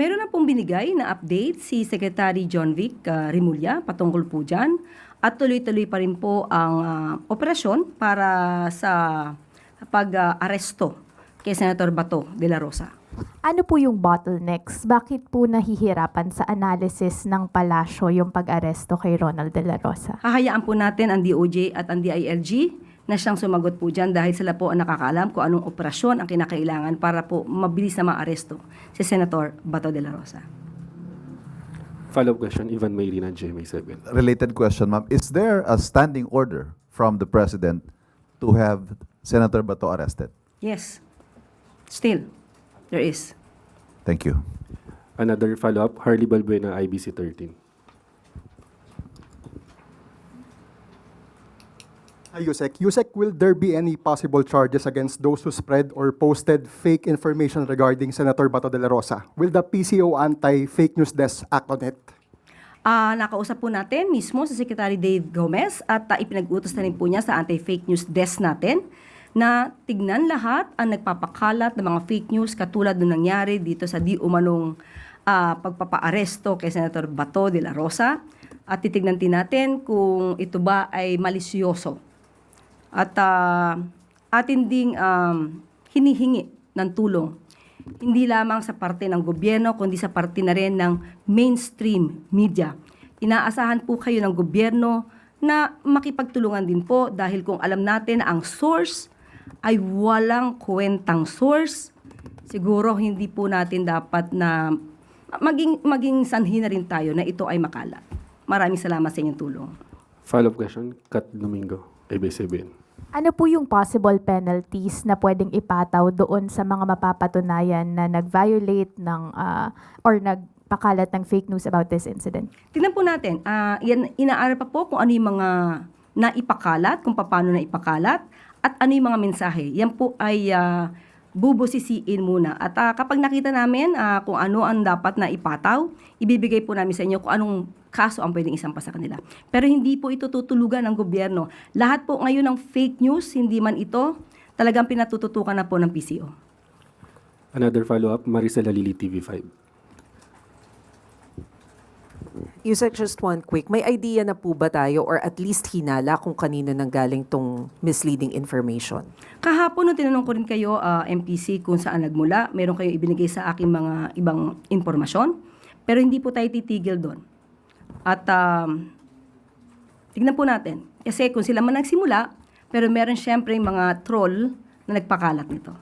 Meron na pong binigay na update si Secretary John Vic Remulla patungkol po dyan at tuloy-tuloy pa rin po ang operasyon para sa pag-aresto kay Senator Bato de la Rosa. Ano po yung bottlenecks? Bakit po nahihirapan sa analysis ng palasyo yung pag-aresto kay Ronald de la Rosa? Hahayaan po natin ang DOJ at ang DILG na siyang sumagot po dyan dahil sila po ang nakakaalam kung anong operasyon ang kinakailangan para po mabilis na maaresto si Senator Bato de la Rosa. Follow-up question, Ivan Mayrina, GMA7. Related question, ma'am. Is there a standing order from the President to have Senator Bato arrested? Yes, still, there is. Thank you. Another follow-up, Harley Balbuena, IBC 13. Hi, Yusek. Yusek, will there be any possible charges against those who spread or posted fake information regarding Senator Bato de la Rosa? Will the PCO Anti-Fake News Desk act on it? Nakausap po natin mismo si Secretary Dave Gomez at ipinag-utos na rin po niya sa Anti-Fake News Desk natin na tignan lahat ang nagpapakalat ng mga fake news katulad ng nangyari dito sa di umanong pagpapaaresto kay Senator Bato de la Rosa at titignan din natin kung ito ba ay malisyoso. At atin ding hinihingi ng tulong, hindi lamang sa parte ng gobyerno, kundi sa parte na rin ng mainstream media. Inaasahan po kayo ng gobyerno na makipagtulungan din po dahil kung alam natin na ang source ay walang kwentang source, siguro hindi po natin dapat na maging sanhi na rin tayo na ito ay makalat. Maraming salamat sa inyong tulong. Follow-up question, Kat Domingo, ABS-CBN. Ano po yung possible penalties na pwedeng ipataw doon sa mga mapapatunayan na nag-violate ng or nagpakalat ng fake news about this incident? Tingnan po natin, inaaral pa po kung ano yung mga naipakalat, kung paano naipakalat, at ano yung mga mensahe. Yan po ay bubusisiin muna. At kapag nakita namin kung ano ang dapat na ipataw, ibibigay po namin sa inyo kung anong kaso ang pwedeng isampa sa kanila. Pero hindi po ito tutulugan ng gobyerno. Lahat po ngayon ng fake news, hindi man ito, talagang pinatututukan na po ng PCO. Another follow-up, Maricela Lili, TV5. Yusek, just one quick. May idea na po ba tayo or at least hinala kung kanino nanggaling tong misleading information? Kahapon nung tinanong ko rin kayo, MPC, kung saan nagmula, meron kayo ibinigay sa akin mga ibang impormasyon, pero hindi po tayo titigil doon. At tignan po natin. Kasi kung sila man nagsimula, pero meron syempre mga troll na nagpakalat nito.